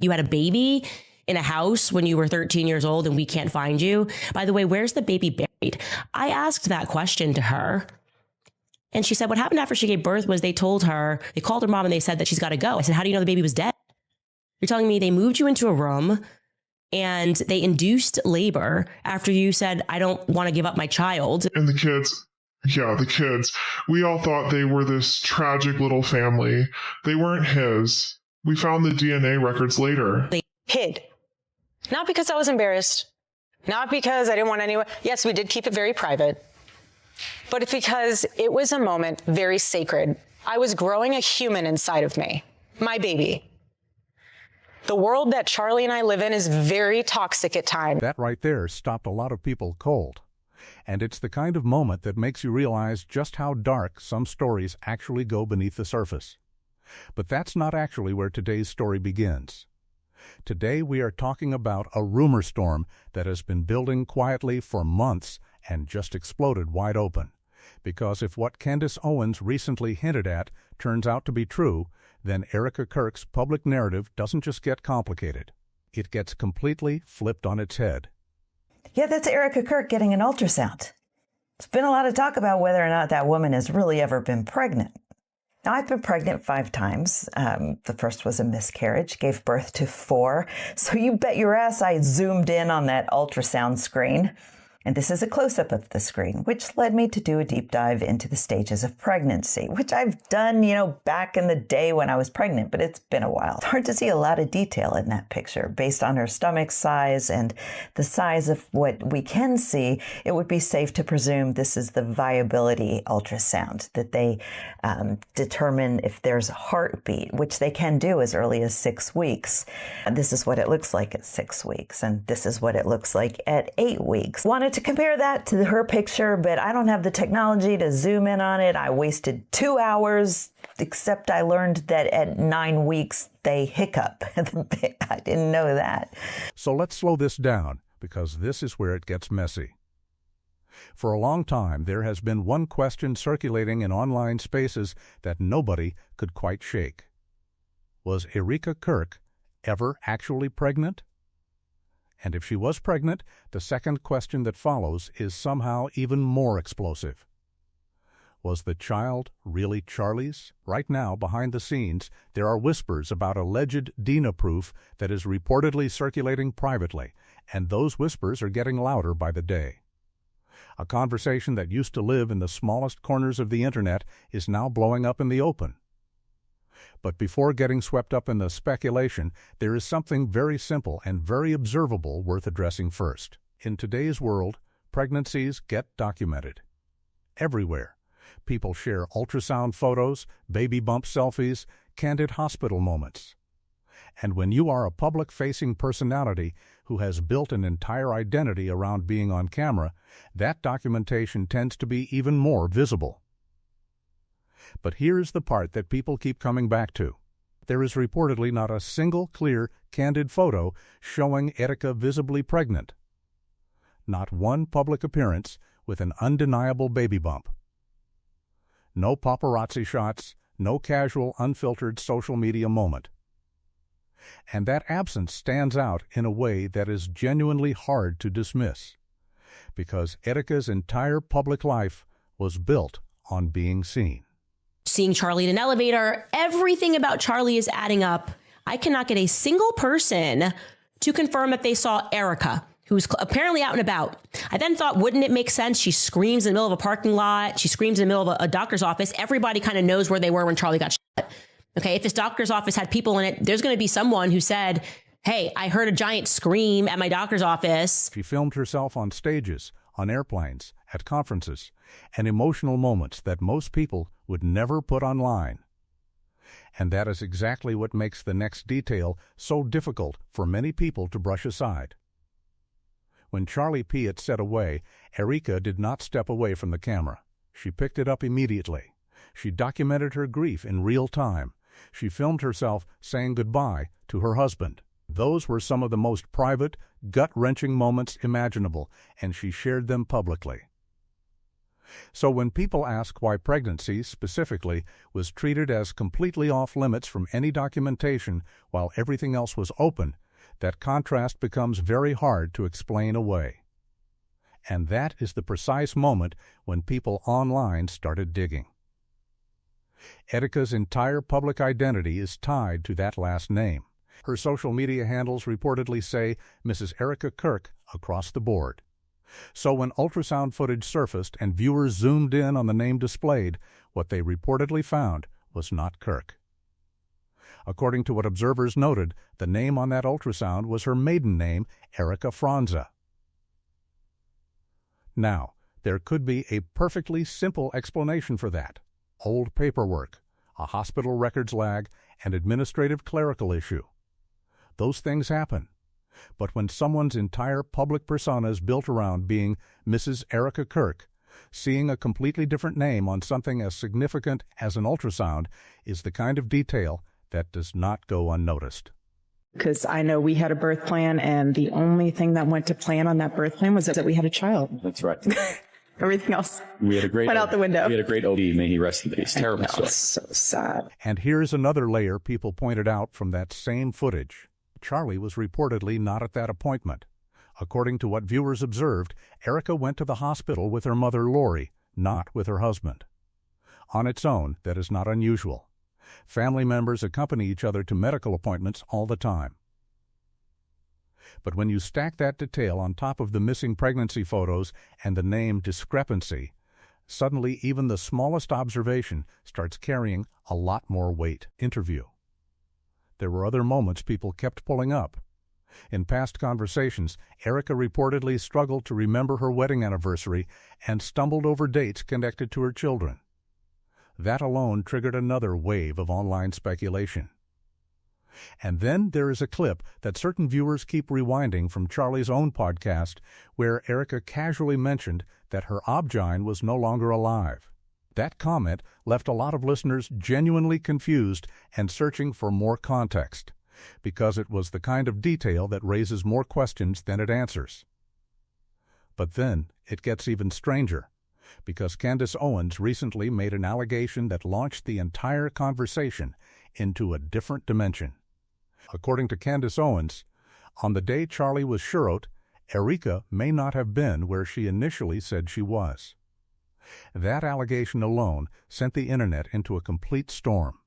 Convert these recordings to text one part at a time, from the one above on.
You had a baby in a house when you were 13 years old and we can't find you. By the way, where's the baby buried? I asked that question to her. And she said what happened after she gave birth was they called her mom and they said that she's got to go. I said, how do you know the baby was dead? You're telling me they moved you into a room and they induced labor after you said, I don't want to give up my child. And the kids, we all thought they were this tragic little family. They weren't his. We found the DNA records later. They hid. Not because I was embarrassed. Not because I didn't want anyone. Yes, we did keep it very private. But it's because it was a moment very sacred. I was growing a human inside of me. My baby. The world that Charlie and I live in is very toxic at times. That right there stopped a lot of people cold. And it's the kind of moment that makes you realize just how dark some stories actually go beneath the surface. But that's not actually where today's story begins. Today we are talking about a rumor storm that has been building quietly for months and just exploded wide open. Because if what Candace Owens recently hinted at turns out to be true, then Erika Kirk's public narrative doesn't just get complicated. It gets completely flipped on its head. Yeah, that's Erika Kirk getting an ultrasound. There's been a lot of talk about whether or not that woman has really ever been pregnant. Now, I've been pregnant 5 times. The first was a miscarriage, gave birth to 4. So you bet your ass I zoomed in on that ultrasound screen. And this is a close-up of the screen, which led me to do a deep dive into the stages of pregnancy, which I've done, back in the day when I was pregnant, but it's been a while. It's hard to see a lot of detail in that picture. Based on her stomach size and the size of what we can see, it would be safe to presume this is the viability ultrasound, that they determine if there's a heartbeat, which they can do as early as 6 weeks. And this is what it looks like at 6 weeks, and this is what it looks like at 8 weeks. Wanted to compare that to her picture, but I don't have the technology to zoom in on it. I wasted 2 hours, except I learned that at 9 weeks they hiccup. I didn't know that. So let's slow this down, because this is where it gets messy. For a long time, there has been one question circulating in online spaces that nobody could quite shake. Was Erika Kirk ever actually pregnant? And if she was pregnant, the second question that follows is somehow even more explosive. Was the child really Charlie's? Right now, behind the scenes, there are whispers about alleged DNA proof that is reportedly circulating privately, and those whispers are getting louder by the day. A conversation that used to live in the smallest corners of the internet is now blowing up in the open. But before getting swept up in the speculation, there is something very simple and very observable worth addressing first. In today's world, pregnancies get documented. Everywhere. People share ultrasound photos, baby bump selfies, candid hospital moments. And when you are a public-facing personality who has built an entire identity around being on camera, that documentation tends to be even more visible. But here's the part that people keep coming back to. There is reportedly not a single clear, candid photo showing Erika visibly pregnant. Not one public appearance with an undeniable baby bump. No paparazzi shots, no casual, unfiltered social media moment. And that absence stands out in a way that is genuinely hard to dismiss, because Erika's entire public life was built on being seen. Seeing Charlie in an elevator, everything about Charlie is adding up. I cannot get a single person to confirm if they saw Erika, who's apparently out and about. I then thought, wouldn't it make sense? She screams in the middle of a parking lot. She screams in the middle of a doctor's office. Everybody kind of knows where they were when Charlie got shot. Okay, if this doctor's office had people in it, there's going to be someone who said, hey, I heard a giant scream at my doctor's office. She filmed herself on stages, on airplanes, at conferences, and emotional moments that most people would never put online. And that is exactly what makes the next detail so difficult for many people to brush aside. When Charlie P. had set away, Erika did not step away from the camera. She picked it up immediately. She documented her grief in real time. She filmed herself saying goodbye to her husband. Those were some of the most private, gut-wrenching moments imaginable, and she shared them publicly. So when people ask why pregnancy, specifically, was treated as completely off-limits from any documentation while everything else was open, that contrast becomes very hard to explain away. And that is the precise moment when people online started digging. Erika's entire public identity is tied to that last name. Her social media handles reportedly say Mrs. Erika Kirk across the board. So when ultrasound footage surfaced and viewers zoomed in on the name displayed, what they reportedly found was not Kirk. According to what observers noted, the name on that ultrasound was her maiden name, Erika Franza. Now, there could be a perfectly simple explanation for that. Old paperwork, a hospital records lag, an administrative clerical issue. Those things happen. But when someone's entire public persona is built around being Mrs. Erika Kirk, seeing a completely different name on something as significant as an ultrasound is the kind of detail that does not go unnoticed. Because I know we had a birth plan, and the only thing that went to plan on that birth plan was that we had a child. That's right. Everything else went out the window. We had a great OD. May he rest in peace. Terrible story. It's so sad. And here's another layer people pointed out from that same footage. Charlie was reportedly not at that appointment. According to what viewers observed, Erika went to the hospital with her mother Lori, not with her husband. On its own, that is not unusual. Family members accompany each other to medical appointments all the time. But when you stack that detail on top of the missing pregnancy photos and the name discrepancy, suddenly even the smallest observation starts carrying a lot more weight. Interview. There were other moments people kept pulling up. In past conversations, Erika reportedly struggled to remember her wedding anniversary and stumbled over dates connected to her children. That alone triggered another wave of online speculation. And then there is a clip that certain viewers keep rewinding from Charlie's own podcast where Erika casually mentioned that her obgyn was no longer alive. That comment left a lot of listeners genuinely confused and searching for more context, because it was the kind of detail that raises more questions than it answers. But then it gets even stranger, because Candace Owens recently made an allegation that launched the entire conversation into a different dimension. According to Candace Owens, on the day Charlie was shirot, Erika may not have been where she initially said she was. That allegation alone sent the internet into a complete storm.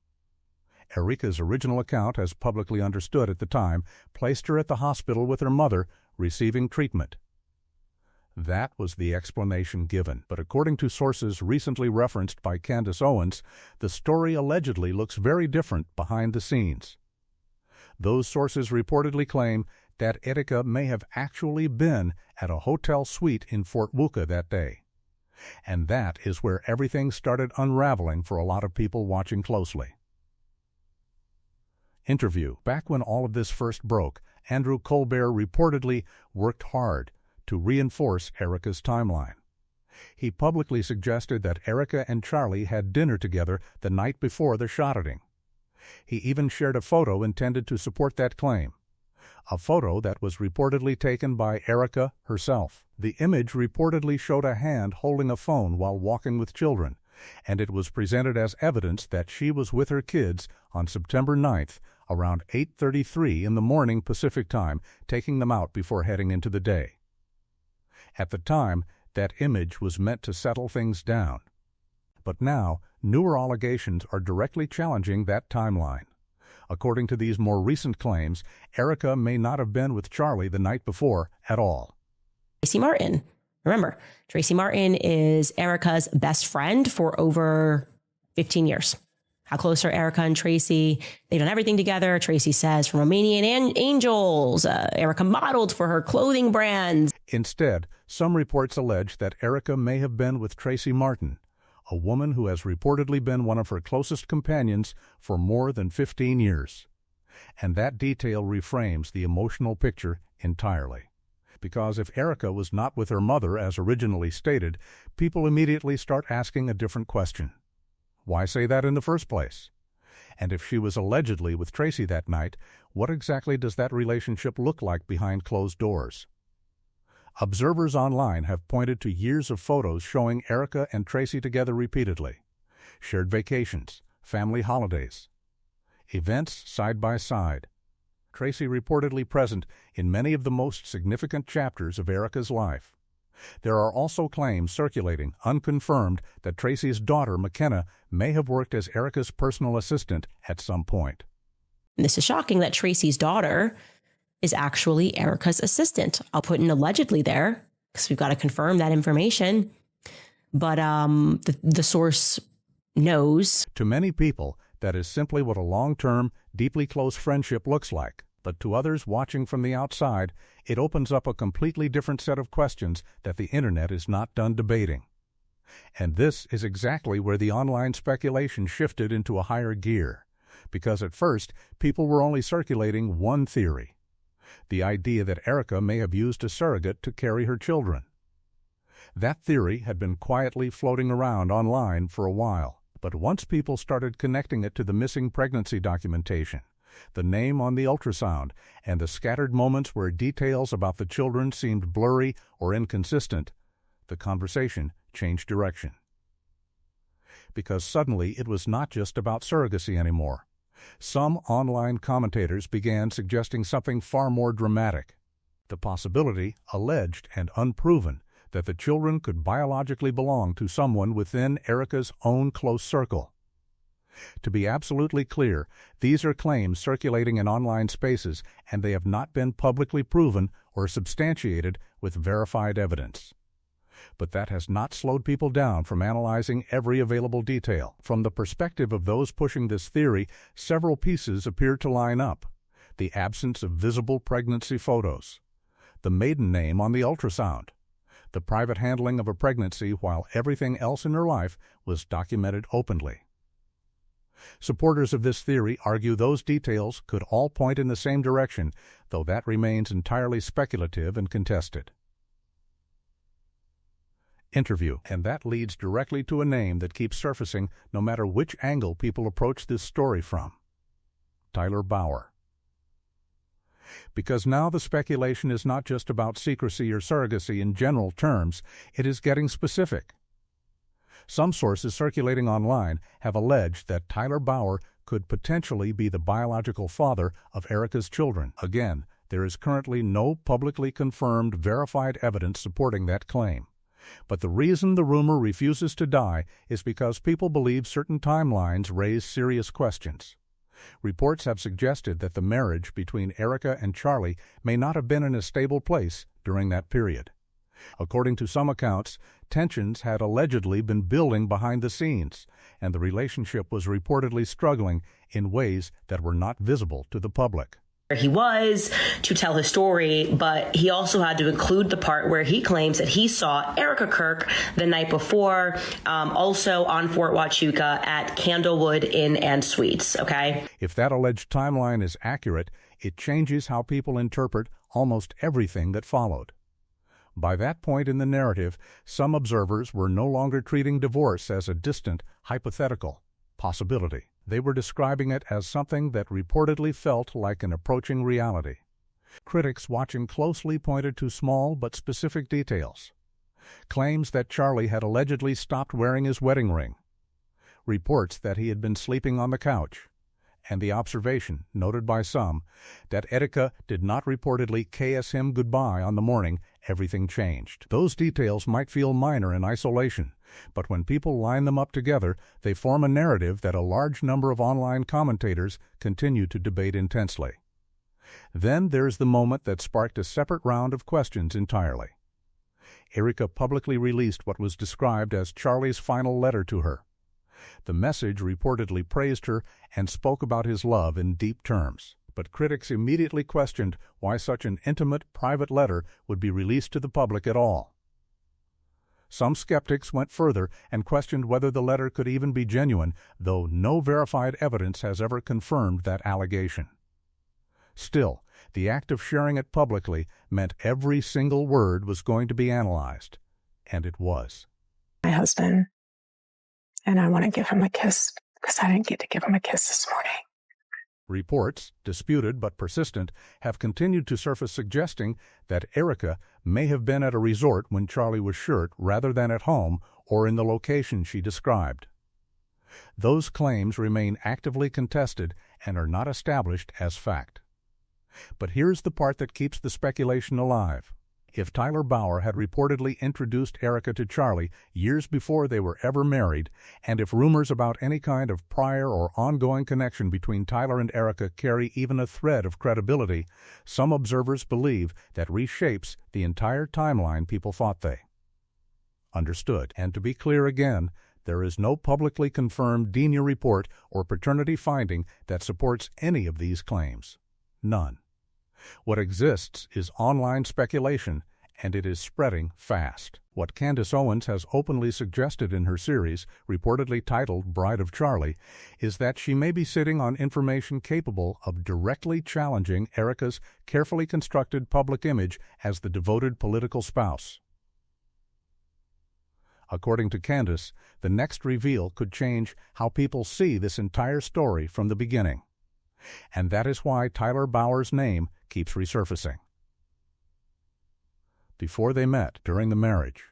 Erika's original account, as publicly understood at the time, placed her at the hospital with her mother, receiving treatment. That was the explanation given, but according to sources recently referenced by Candace Owens, the story allegedly looks very different behind the scenes. Those sources reportedly claim that Erika may have actually been at a hotel suite in Fort Wuka that day. And that is where everything started unraveling for a lot of people watching closely. Interview. Back when all of this first broke, Andrew Colbert reportedly worked hard to reinforce Erika's timeline. He publicly suggested that Erika and Charlie had dinner together the night before the shotting. He even shared a photo intended to support that claim, a photo that was reportedly taken by Erika herself. The image reportedly showed a hand holding a phone while walking with children, and it was presented as evidence that she was with her kids on September 9th around 8:33 in the morning Pacific time, taking them out before heading into the day. At the time, that image was meant to settle things down. But now, newer allegations are directly challenging that timeline. According to these more recent claims, Erika may not have been with Charlie the night before at all. Tracy Martin. Remember, Tracy Martin is Erika's best friend for over 15 years. How close are Erika and Tracy? They've done everything together. Tracy says from Romanian Angels. Erika modeled for her clothing brands. Instead, some reports allege that Erika may have been with Tracy Martin, a woman who has reportedly been one of her closest companions for more than 15 years. And that detail reframes the emotional picture entirely. Because if Erika was not with her mother as originally stated, people immediately start asking a different question. Why say that in the first place? And if she was allegedly with Tracy that night, what exactly does that relationship look like behind closed doors? Observers online have pointed to years of photos showing Erika and Tracy together repeatedly, shared vacations, family holidays, events side by side. Tracy reportedly present in many of the most significant chapters of Erika's life. There are also claims circulating, unconfirmed, that Tracy's daughter, McKenna, may have worked as Erika's personal assistant at some point. This is shocking that Tracy's daughter is actually Erika's assistant. I'll put an allegedly there because we've got to confirm that information. But the source knows. To many people, that is simply what a long-term, deeply close friendship looks like. But to others watching from the outside, it opens up a completely different set of questions that the internet is not done debating. And this is exactly where the online speculation shifted into a higher gear, because at first, people were only circulating one theory: the idea that Erika may have used a surrogate to carry her children. That theory had been quietly floating around online for a while, but once people started connecting it to the missing pregnancy documentation, the name on the ultrasound, and the scattered moments where details about the children seemed blurry or inconsistent, the conversation changed direction. Because suddenly it was not just about surrogacy anymore. Some online commentators began suggesting something far more dramatic: the possibility, alleged and unproven, that the children could biologically belong to someone within Erika's own close circle. To be absolutely clear, these are claims circulating in online spaces, and they have not been publicly proven or substantiated with verified evidence. But that has not slowed people down from analyzing every available detail. From the perspective of those pushing this theory, several pieces appear to line up: the absence of visible pregnancy photos, the maiden name on the ultrasound, the private handling of a pregnancy while everything else in her life was documented openly. Supporters of this theory argue those details could all point in the same direction, though that remains entirely speculative and contested. Interview, and that leads directly to a name that keeps surfacing no matter which angle people approach this story from: Tyler Bauer. Because now the speculation is not just about secrecy or surrogacy in general terms, it is getting specific. Some sources circulating online have alleged that Tyler Bauer could potentially be the biological father of Erika's children. Again, there is currently no publicly confirmed, verified evidence supporting that claim. But the reason the rumor refuses to die is because people believe certain timelines raise serious questions. Reports have suggested that the marriage between Erika and Charlie may not have been in a stable place during that period. According to some accounts, tensions had allegedly been building behind the scenes, and the relationship was reportedly struggling in ways that were not visible to the public. He was to tell his story, but he also had to include the part where he claims that he saw Erika Kirk the night before, also on Fort Huachuca at Candlewood Inn and Suites, okay? If that alleged timeline is accurate, it changes how people interpret almost everything that followed. By that point in the narrative, some observers were no longer treating divorce as a distant, hypothetical possibility. They were describing it as something that reportedly felt like an approaching reality. Critics watching closely pointed to small but specific details. Claims that Charlie had allegedly stopped wearing his wedding ring. Reports that he had been sleeping on the couch. And the observation, noted by some, that Erika did not reportedly KS him goodbye on the morning everything changed. Those details might feel minor in isolation, but when people line them up together, they form a narrative that a large number of online commentators continue to debate intensely. Then there's the moment that sparked a separate round of questions entirely. Erika publicly released what was described as Charlie's final letter to her. The message reportedly praised her and spoke about his love in deep terms. But critics immediately questioned why such an intimate, private letter would be released to the public at all. Some skeptics went further and questioned whether the letter could even be genuine, though no verified evidence has ever confirmed that allegation. Still, the act of sharing it publicly meant every single word was going to be analyzed, and it was. My husband, and I want to give him a kiss because I didn't get to give him a kiss this morning. Reports, disputed but persistent, have continued to surface suggesting that Erika may have been at a resort when Charlie was shot rather than at home or in the location she described. Those claims remain actively contested and are not established as fact. But here's the part that keeps the speculation alive. If Tyler Bauer had reportedly introduced Erika to Charlie years before they were ever married, and if rumors about any kind of prior or ongoing connection between Tyler and Erika carry even a thread of credibility, some observers believe that reshapes the entire timeline people thought they understood. And to be clear again, there is no publicly confirmed Denia report or paternity finding that supports any of these claims. None. What exists is online speculation, and it is spreading fast. What Candace Owens has openly suggested in her series, reportedly titled Bride of Charlie, is that she may be sitting on information capable of directly challenging Erika's carefully constructed public image as the devoted political spouse. According to Candace, the next reveal could change how people see this entire story from the beginning. And that is why Tyler Bauer's name keeps resurfacing. Before they met, during the marriage,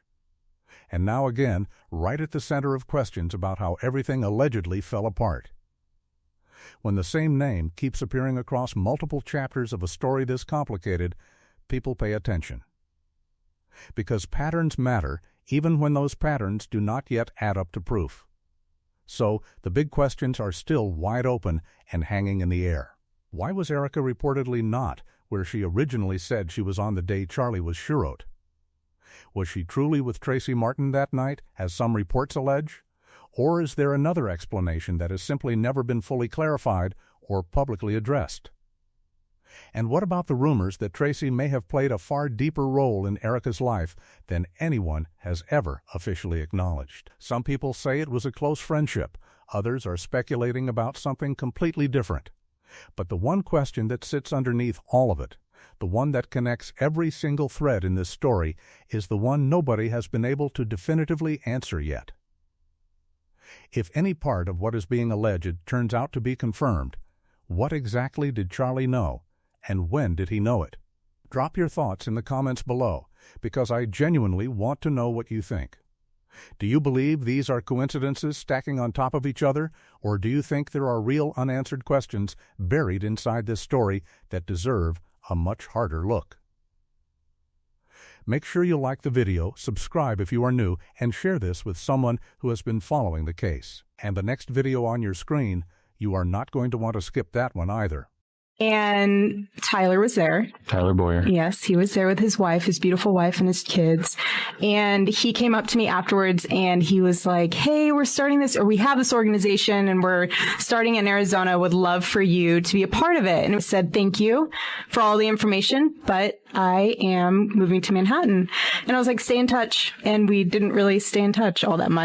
and now again, right at the center of questions about how everything allegedly fell apart. When the same name keeps appearing across multiple chapters of a story this complicated, people pay attention. Because patterns matter, even when those patterns do not yet add up to proof. So, the big questions are still wide open and hanging in the air. Why was Erika reportedly not where she originally said she was on the day Charlie was shot? Was she truly with Tracy Martin that night, as some reports allege? Or is there another explanation that has simply never been fully clarified or publicly addressed? And what about the rumors that Tracy may have played a far deeper role in Erika's life than anyone has ever officially acknowledged? Some people say it was a close friendship. Others are speculating about something completely different. But the one question that sits underneath all of it, the one that connects every single thread in this story, is the one nobody has been able to definitively answer yet. If any part of what is being alleged turns out to be confirmed, what exactly did Charlie know? And when did he know it? Drop your thoughts in the comments below, because I genuinely want to know what you think. Do you believe these are coincidences stacking on top of each other, or do you think there are real unanswered questions buried inside this story that deserve a much harder look? Make sure you like the video, subscribe if you are new, and share this with someone who has been following the case. And the next video on your screen, you are not going to want to skip that one either. And Tyler was there. Tyler Boyer. Yes, he was there with his wife, his beautiful wife, and his kids. And he came up to me afterwards and he was like, hey, we're starting this, or we have this organization and we're starting in Arizona. Would love for you to be a part of it. And I said, thank you for all the information, but I am moving to Manhattan. And I was like, stay in touch. And we didn't really stay in touch all that much.